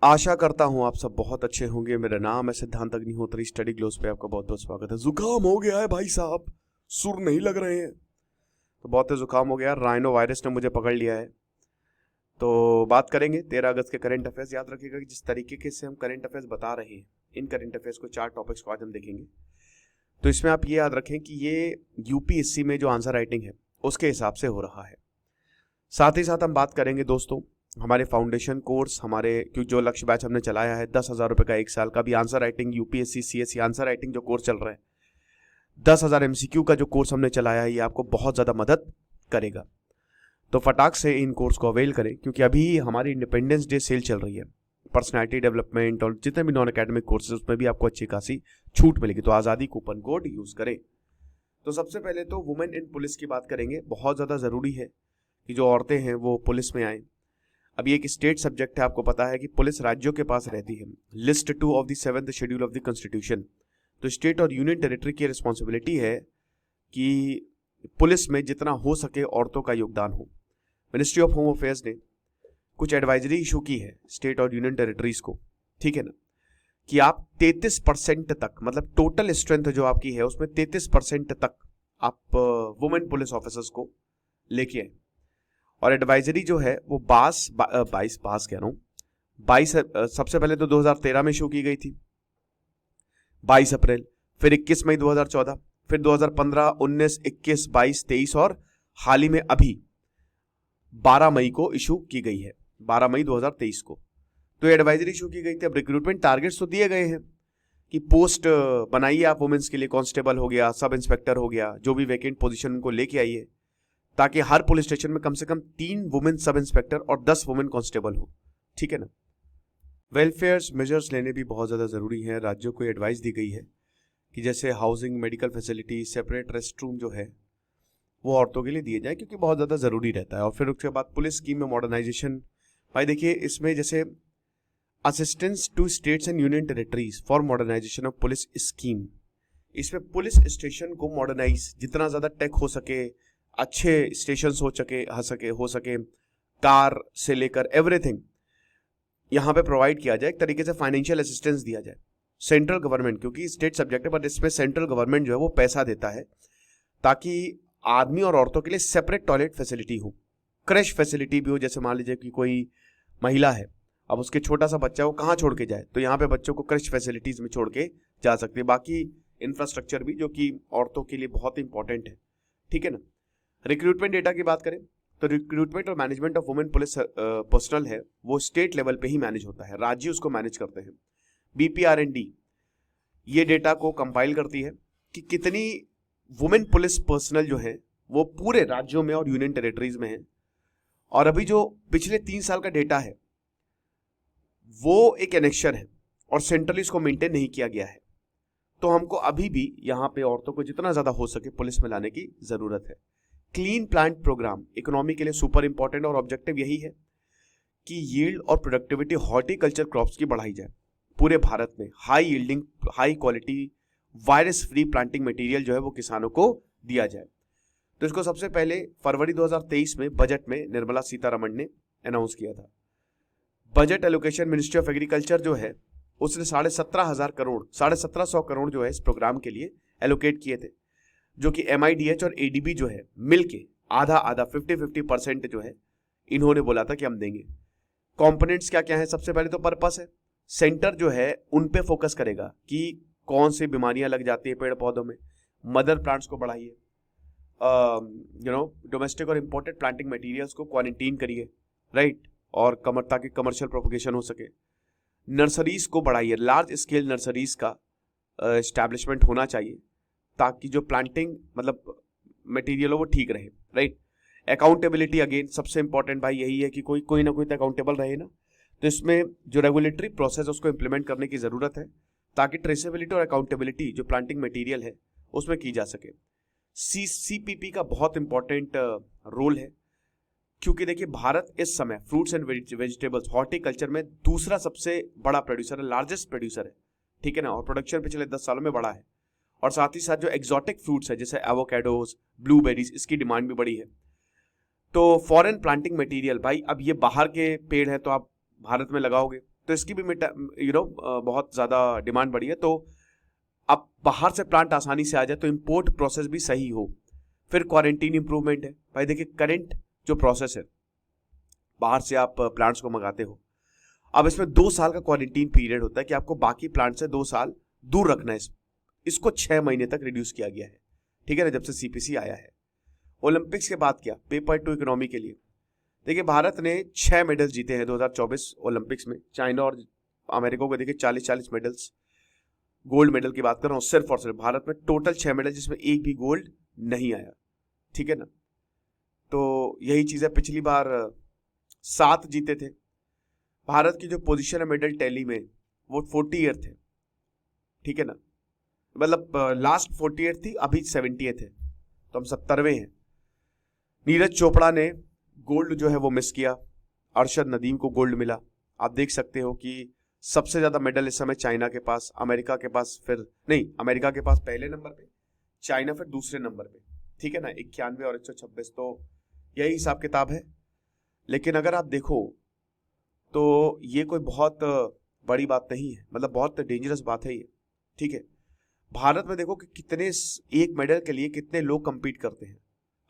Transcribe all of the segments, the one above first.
आशा करता हूँ आप सब बहुत अच्छे होंगे। मेरा नाम है सिद्धांत अग्निहोत्री। स्टडी ग्लोस पे आपका बहुत बहुत स्वागत है। जुकाम हो गया है भाई साहब, सुर नहीं लग रहे हैं। तो बहुत ही जुकाम हो गया, राइनो वायरस ने मुझे पकड़ लिया है। तो बात करेंगे 13 अगस्त के करंट अफेयर्स। याद रखिएगा कि जिस तरीके से हम करंट अफेयर्स बता रहे हैं, इन करंट अफेयर्स को 4 टॉपिक्स को आज हम देखेंगे। तो इसमें आप ये याद रखें कि ये यूपीएससी में जो आंसर राइटिंग है उसके हिसाब से हो रहा है। साथ ही साथ हम बात करेंगे दोस्तों हमारे फाउंडेशन कोर्स, हमारे क्योंकि जो लक्ष्य बैच हमने चलाया है 10,000 रुपये का 1 साल का भी answer writing UPSC CSC answer writing जो कोर्स चल रहा है, 10,000 एमसीक्यू का जो कोर्स हमने चलाया है, ये आपको बहुत ज़्यादा मदद करेगा। तो फटाक से इन कोर्स को अवेल करें क्योंकि अभी हमारी इंडिपेंडेंस डे सेल चल रही है। पर्सनैलिटी डेवलपमेंट और जितने भी नॉन अकेडमिक कोर्सेज उसमें भी आपको अच्छी खासी छूट मिलेगी। तो आज़ादी कूपन कोड यूज़ करें। तो सबसे पहले तो वुमेन इन पुलिस की बात करेंगे। बहुत ज़्यादा ज़रूरी है कि जो औरतें हैं वो पुलिस में आएँ। अभी एक स्टेट सब्जेक्ट है, आपको पता है कि पुलिस राज्यों के पास रहती है। List 2 of the 7th schedule of the constitution. तो स्टेट और यूनियन टेरिटरी की रिस्पॉन्सिबिलिटी है कि पुलिस में जितना हो सके औरतों का योगदान हो। मिनिस्ट्री ऑफ होम अफेयर्स ने कुछ एडवाइजरी इशू की है स्टेट और यूनियन टेरिटरीज को, ठीक है ना, कि आप 33% तक, मतलब टोटल स्ट्रेंथ जो आपकी है उसमें 33% तक आप वुमेन पुलिस ऑफिसर्स को लेके आए। और एडवाइजरी जो है वो 22 सबसे पहले तो 2013 में इशू की गई थी 22 अप्रैल, फिर 21 मई 2014, फिर 2015, 19, 21, 22, 23 और हाल ही में अभी 12 मई को इशू की गई है, 12 मई 2023 को। तो एडवाइजरी इशू की गई थी। अब रिक्रूटमेंट टारगेट्स तो दिए गए हैं कि पोस्ट बनाइए आप वुमेन्स के लिए, कांस्टेबल हो गया, सब इंस्पेक्टर हो गया, जो भी वैकेंट पोजीशन उनको लेके आइए, ताकि हर पुलिस स्टेशन में कम से कम 3 वुमेन सब इंस्पेक्टर और 10 वुमेन कांस्टेबल हो, ठीक है ना। वेलफेयर मेजर्स लेने भी बहुत ज़्यादा ज़रूरी हैं। राज्यों को एडवाइस दी गई है कि जैसे housing, medical facility, separate rest room जो है वो औरतों के लिए दिए जाए क्योंकि बहुत ज़्यादा ज़रूरी रहता है। और फिर उसके बाद पुलिस स्कीम में मॉडर्नाइजेशन। भाई देखिए, इसमें जैसे assistance to states and union territories for modernisation of police scheme, इसमें पुलिस स्टेशन को मॉडर्नाइज जितना ज़्यादा टेक हो सके, अच्छे स्टेशन हो सके, कार से लेकर एवरीथिंग यहाँ पे प्रोवाइड किया जाए। एक तरीके से फाइनेंशियल असिस्टेंस दिया जाए। सेंट्रल गवर्नमेंट, क्योंकि स्टेट सब्जेक्ट है, बट इसमें सेंट्रल गवर्नमेंट जो है वो पैसा देता है ताकि आदमी और औरतों के लिए सेपरेट टॉयलेट फैसिलिटी हो, क्रश फैसिलिटी भी हो। जैसे मान लीजिए कि कोई महिला है, अब उसके छोटा सा बच्चा है, वो कहाँ छोड़ के जाए, तो यहाँ पे बच्चों को क्रश फैसिलिटीज में छोड़ के जा सकते हैं। बाकी इंफ्रास्ट्रक्चर भी जो कि औरतों के लिए बहुत इंपॉर्टेंट है, ठीक है ना। रिक्रूटमेंट डेटा की बात करें तो रिक्रूटमेंट और management of women police personal है वो स्टेट लेवल पे ही मैनेज होता है, राज्य उसको मैनेज करते हैं। BPRND ये डेटा को कंपाइल करती है कि कितनी वुमेन पुलिस पर्सनल जो है वो पूरे राज्यों में और यूनियन टेरिटरीज में है। और अभी जो पिछले 3 साल का डेटा है वो एक एनेक्शन है और सेंट्रली इसको मेंटेन नहीं किया गया है। तो हमको अभी भी यहाँ पे औरतों को जितना ज्यादा हो सके पुलिस में लाने की जरूरत है। क्लीन प्लांट प्रोग्राम इकोनॉमी के लिए सुपर इंपॉर्टेंट और ऑब्जेक्टिव यही है कि यील्ड और प्रोडक्टिविटी हॉर्टिकल्चर क्रॉप्स की बढ़ाई जाए पूरे भारत में। High yielding, high quality, virus free planting material जो है वो किसानों को दिया जाए। तो इसको सबसे पहले फरवरी 2023 में बजट में निर्मला सीतारमण ने अनाउंस किया था। Budget allocation ministry of agriculture जो है उसने 17,500 करोड़ जो है इस प्रोग्राम के लिए एलोकेट किए थे, जो कि MIDH और ADB जो है मिलके आधा 50-50% जो है इन्होंने बोला था कि हम देंगे। कंपोनेंट्स क्या क्या है? सबसे पहले तो पर्पस है, सेंटर जो है उन पे फोकस करेगा कि कौन सी बीमारियां लग जाती है पेड़ पौधों में। मदर प्लांट्स को बढ़ाइए, डोमेस्टिक और इंपोर्टेड प्लांटिंग मटेरियल्स को क्वारंटीन करिए, राइट, और ताकि कमर्शियल प्रोपगेशन हो सके। नर्सरीज को बढ़ाइए, लार्ज स्केल नर्सरीज का एस्टैब्लिशमेंट होना चाहिए ताकि जो प्लांटिंग मतलब मटेरियल हो वो ठीक रहे, राइट। अकाउंटेबिलिटी अगेन सबसे इंपॉर्टेंट भाई यही है कि कोई ना कोई तो अकाउंटेबल रहे ना। तो इसमें जो रेगुलेटरी प्रोसेस उसको इंप्लीमेंट करने की जरूरत है ताकि ट्रेसेबिलिटी और अकाउंटेबिलिटी जो प्लांटिंग मटेरियल है उसमें की जा सके। CPP का बहुत इंपॉर्टेंट रोल है क्योंकि देखिए भारत इस समय फ्रूट्स एंड वेजिटेबल्स हॉर्टिकल्चर में दूसरा सबसे बड़ा प्रोड्यूसर है, लार्जेस्ट प्रोड्यूसर है, ठीक है ना। और प्रोडक्शन पिछले 10 सालों में बढ़ा है। और साथ ही साथ जो एक्सोटिक फ्रूट्स है जैसे एवोकेडोज, ब्लूबेरीज, इसकी डिमांड भी बढ़ी है। तो फॉरेन प्लांटिंग मटेरियल, भाई अब ये बाहर के पेड़ है तो आप भारत में लगाओगे तो इसकी भी बहुत ज़्यादा डिमांड बढ़ी है। तो अब बाहर से प्लांट आसानी से आ जाए तो इम्पोर्ट प्रोसेस भी सही हो। फिर क्वारंटीन इंप्रूवमेंट है भाई। देखिए करंट जो प्रोसेस है, बाहर से आप प्लांट्स को मंगाते हो, अब इसमें 2 साल का क्वारंटीन पीरियड होता है कि आपको बाकी प्लांट से 2 साल दूर रखना है। इसको 6 महीने तक रिड्यूस किया गया है, ठीक है ना, जब से सीपीसी आया है। ओलंपिक्स के बाद क्या, पेपर टू इकोनॉमी के लिए देखिए भारत ने 6 मेडल जीते हैं 2024 ओलंपिक्स में। चाइना और अमेरिका को देखिए 40-40 मेडल्स। गोल्ड मेडल की बात कर रहा हूँ सिर्फ और सिर्फ। भारत में टोटल 6 मेडल जिसमें एक भी गोल्ड नहीं आया, ठीक है ना। तो यही चीज़ है, पिछली बार 7 जीते थे। भारत की जो पोजीशन है मेडल टैली में वो 48 थे, ठीक है ना, मतलब लास्ट 48 थी, अभी 70 थे, तो हम 70वें हैं। नीरज चोपड़ा ने गोल्ड जो है वो मिस किया, अरशद नदीम को गोल्ड मिला। आप देख सकते हो कि सबसे ज्यादा मेडल इस समय चाइना के पास, अमेरिका के पास, फिर नहीं, अमेरिका के पास पहले नंबर पे, चाइना फिर दूसरे नंबर पे, ठीक है ना, 91 और 126। तो यही हिसाब किताब है। लेकिन अगर आप देखो तो ये कोई बहुत बड़ी बात नहीं है, मतलब बहुत डेंजरस बात है ये, ठीक है। भारत में देखो कि कितने एक मेडल के लिए कितने लोग कंपीट करते हैं।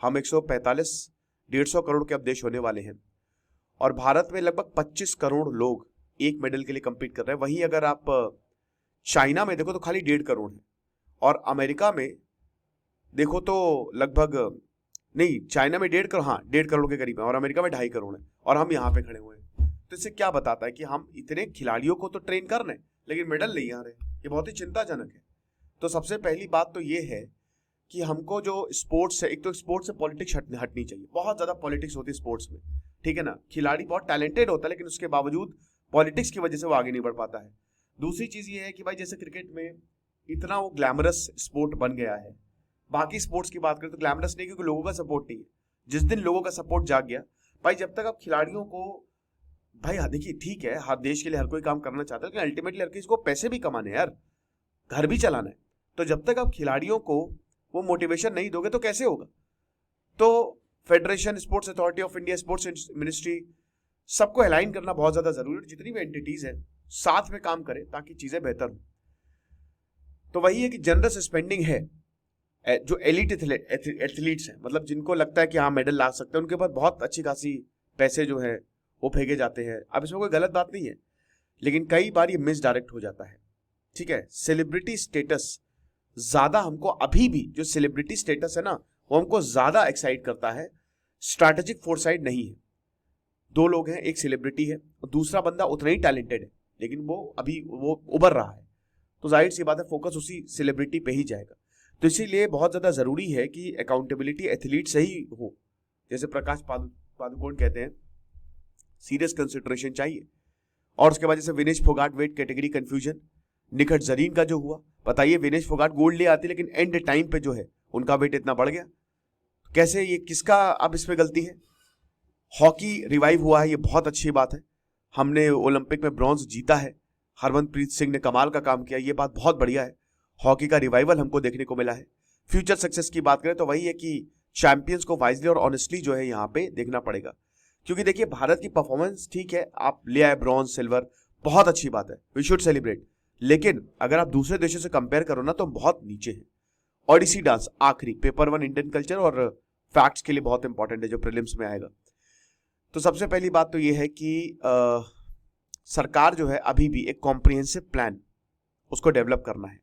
हम 145-150 करोड़ के अब देश होने वाले हैं, और भारत में लगभग 25 करोड़ लोग एक मेडल के लिए कंपीट कर रहे हैं। वहीं अगर आप चाइना में देखो तो खाली 1.5 करोड़ है, और अमेरिका में देखो तो लगभग, नहीं, चाइना में 1.5 करोड़, हाँ 1.5 करोड़ के करीब है, और अमेरिका में 2.5 करोड़ है, और हम यहाँ पे खड़े हुए हैं। तो इससे क्या बताता है कि हम इतने खिलाड़ियों को तो ट्रेन कर रहे हैं लेकिन मेडल नहीं आ रहे। ये बहुत ही चिंताजनक है। तो सबसे पहली बात तो ये है कि हमको जो स्पोर्ट्स है, एक तो स्पोर्ट्स से पॉलिटिक्स हटनी चाहिए। बहुत ज्यादा पॉलिटिक्स होती है स्पोर्ट्स में, ठीक है ना। खिलाड़ी बहुत टैलेंटेड होता है लेकिन उसके बावजूद पॉलिटिक्स की वजह से वो आगे नहीं बढ़ पाता है। दूसरी चीज ये है कि भाई जैसे क्रिकेट में इतना वो ग्लैमरस स्पोर्ट बन गया है, बाकी स्पोर्ट्स की बात करें तो ग्लैमरस नहीं, क्योंकि लोगों का सपोर्ट नहीं है। जिस दिन लोगों का सपोर्ट जाग गया भाई, जब तक आप खिलाड़ियों को, भाई हाँ देखिए ठीक है, हर देश के लिए हर कोई काम करना चाहता है, लेकिन अल्टीमेटली हर किसी को पैसे भी कमाने हैं यार, घर भी चलाना है। तो जब तक आप खिलाड़ियों को वो मोटिवेशन नहीं दोगे तो कैसे होगा। तो federation, sports authority of India, sports ministry, सबको अलाइन करना बहुत ज्यादा जरूरी है। जितनी भी एंटिटीज है साथ में काम करें ताकि चीजें बेहतर हो। तो वही है कि जनरस स्पेंडिंग है। जो एलिट एथलीट्स हैं, मतलब जिनको लगता है कि हाँ मेडल ला सकते हैं, उनके पास बहुत अच्छी खासी पैसे जो है वो फेंके जाते हैं। अब इसमें कोई गलत बात नहीं है, लेकिन कई बार ये मिस डायरेक्ट हो जाता है, ठीक है। सेलिब्रिटी स्टेटस ज्यादा हमको, अभी भी जो सेलिब्रिटी स्टेटस है ना, वो हमको ज्यादा एक्साइट करता है, स्ट्रैटेजिक फोरसाइट नहीं है। 2 लोग हैं, एक सेलिब्रिटी है और दूसरा बंदा उतना ही टैलेंटेड है लेकिन वो अभी वो उभर रहा है, तो जाहिर सी बात है फोकस उसी सेलिब्रिटी पे ही जाएगा। तो इसीलिए बहुत ज्यादा जरूरी है कि अकाउंटेबिलिटी एथलीट से ही हो। जैसे प्रकाश पादुकोण कहते हैं, सीरियस कंसिडरेशन चाहिए। और उसके बाद जैसे Vinesh Phogat weight category confusion, Nikhat Zareen का जो हुआ, बताइए विनेश फोगाट गोल्ड ले आती लेकिन एंड टाइम पे जो है उनका वेट इतना बढ़ गया, कैसे, ये किसका अब इसमें गलती है। हॉकी रिवाइव हुआ है, ये बहुत अच्छी बात है। हमने ओलंपिक में ब्रॉन्ज जीता है, हरमनप्रीत सिंह ने कमाल का काम किया, ये बात बहुत बढ़िया है। हॉकी का रिवाइवल हमको देखने को मिला है। फ्यूचर सक्सेस की बात करें तो वही है कि चैंपियंस को वाइजली और ऑनेस्टली जो है यहाँ पे देखना पड़ेगा। क्योंकि देखिए भारत की परफॉर्मेंस ठीक है, आप ले आए ब्रॉन्ज, सिल्वर, बहुत अच्छी बात है, वी शुड सेलिब्रेट। लेकिन अगर आप दूसरे देशों से कंपेयर करो ना तो हम बहुत नीचे हैं। ओडिसी डांस आखिरी, पेपर 1 इंडियन कल्चर और फैक्ट्स के लिए बहुत इंपॉर्टेंट है जो प्रीलिम्स में आएगा। तो सबसे पहली बात तो ये है कि सरकार जो है अभी भी एक कॉम्प्रिहेंसिव प्लान उसको डेवलप करना है,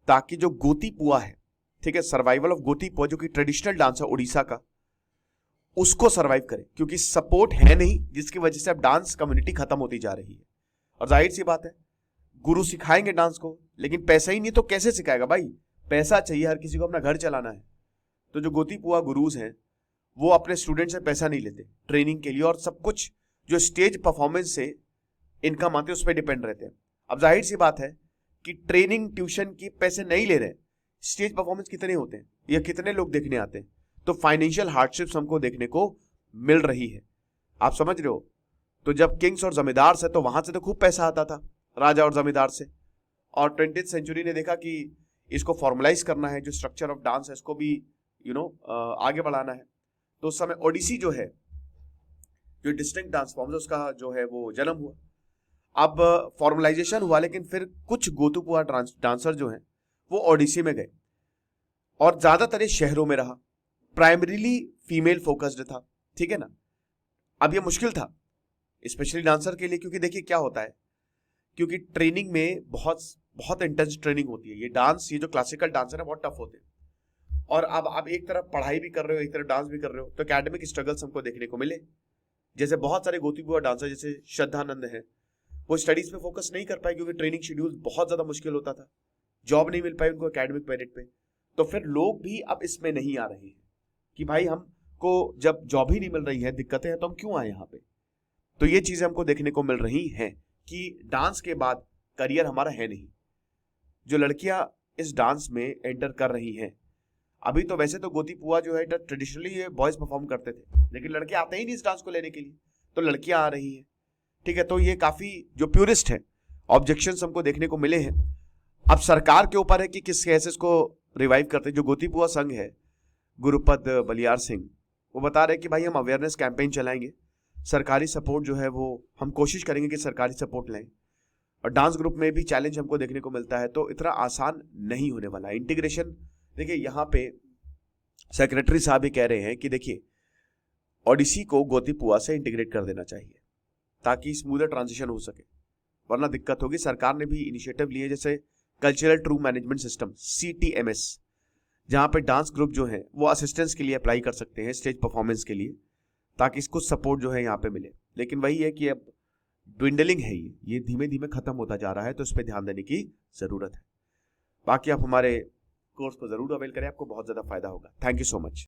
ताकि जो गोती पुआ है, ठीक है, सर्वाइवल ऑफ गोती पुआ जो कि ट्रेडिशनल डांस है उड़ीसा का, उसको सर्वाइव करे। क्योंकि सपोर्ट है नहीं, जिसकी वजह से अब डांस कम्युनिटी खत्म होती जा रही है। और जाहिर सी बात है, गुरु सिखाएंगे डांस को, लेकिन पैसा ही नहीं तो कैसे सिखाएगा भाई। पैसा चाहिए, हर किसी को अपना घर चलाना है। तो जो गोती पुआ गुरुज हैं वो अपने स्टूडेंट से पैसा नहीं लेते ट्रेनिंग के लिए, और सब कुछ जो स्टेज परफॉर्मेंस से इनकम आते उस पर डिपेंड रहते हैं। अब जाहिर सी बात है कि ट्रेनिंग ट्यूशन की पैसे नहीं ले रहे, स्टेज परफॉर्मेंस कितने होते हैं या कितने लोग देखने आते हैं, तो फाइनेंशियल हार्डशिप्स हमको देखने को मिल रही है। आप समझ रहे हो। तो जब किंग्स और जमींदार से, तो वहां से तो खूब पैसा आता था, राजा और जमींदार से। और 20th सेंचुरी ने देखा कि इसको फॉर्मलाइज करना है, जो स्ट्रक्चर ऑफ डांस है इसको भी आगे बढ़ाना है। तो उस समय ओडिसी जो है, जो डिस्टिंक्ट डांस फॉर्म है, उसका जो है वो जन्म हुआ। अब फॉर्मलाइजेशन हुआ, लेकिन फिर कुछ गोतुपुआ डांसर जो हैं वो ओडिसी में गए और ज्यादातर ये शहरों में रहा, प्राइमरीली फीमेल फोकस्ड था, ठीक है ना। अब ये मुश्किल था स्पेशली डांसर के लिए, क्योंकि देखिए क्या होता है, क्योंकि ट्रेनिंग में बहुत बहुत इंटेंस ट्रेनिंग होती है। ये जो क्लासिकल डांसर है बहुत टफ होते हैं, और अब आप एक तरफ पढ़ाई भी कर रहे हो, एक तरफ डांस भी कर रहे हो, तो एकेडमिक स्ट्रगल्स हमको देखने को मिले। जैसे बहुत सारे गोतीबुआ डांसर जैसे श्रद्धानंद है, वो स्टडीज पे फोकस नहीं कर पाए क्योंकि ट्रेनिंग शेड्यूल बहुत ज्यादा मुश्किल होता था, जॉब नहीं मिल पाई उनको एकेडमिक मेरिट पे। तो फिर लोग भी अब इसमें नहीं आ रहे हैं कि भाई हमको जब जॉब ही नहीं मिल रही है, दिक्कतें हैं, तो हम क्यों आए यहाँ पे। तो ये चीजें हमको देखने को मिल रही हैं कि डांस के बाद करियर हमारा है नहीं। जो लड़कियां इस डांस में एंटर कर रही हैं, अभी तो वैसे तो गोतीपुआ जो है ट्रेडिशनली ये बॉयज परफॉर्म करते थे, लेकिन लड़के आते ही नहीं इस डांस को लेने के लिए, तो लड़कियां आ रही हैं, ठीक है। तो ये काफी जो प्यूरिस्ट है ऑब्जेक्शंस हमको देखने को मिले हैं। अब सरकार के ऊपर है कि किस कैसे इसको रिवाइव करते। जो गोतीपुआ संघ है, गुरुपद बलियार सिंह, वो बता रहे कि भाई हम अवेयरनेस कैंपेन चलाएंगे, सरकारी सपोर्ट जो है वो हम कोशिश करेंगे कि सरकारी सपोर्ट लें, और डांस ग्रुप में भी चैलेंज हमको देखने को मिलता है, तो इतना आसान नहीं होने वाला है इंटीग्रेशन। देखिए यहाँ पे सेक्रेटरी साहब ही कह रहे हैं कि देखिए ओडिसी को गोतीपुआ से इंटीग्रेट कर देना चाहिए ताकि स्मूदर ट्रांजिशन हो सके, वरना दिक्कत होगी। सरकार ने भी इनिशिएटिव लिए जैसे cultural true management system CTMS, जहां पे डांस ग्रुप जो है वो असिस्टेंस के लिए अप्लाई कर सकते हैं स्टेज परफॉर्मेंस के लिए, ताकि इसको सपोर्ट जो है यहाँ पे मिले। लेकिन वही है कि अब ड्विंडलिंग है, ये धीमे धीमे खत्म होता जा रहा है, तो इस पर ध्यान देने की जरूरत है। बाकी आप हमारे कोर्स को जरूर अवेल करें, आपको बहुत ज्यादा फायदा होगा। Thank you so much.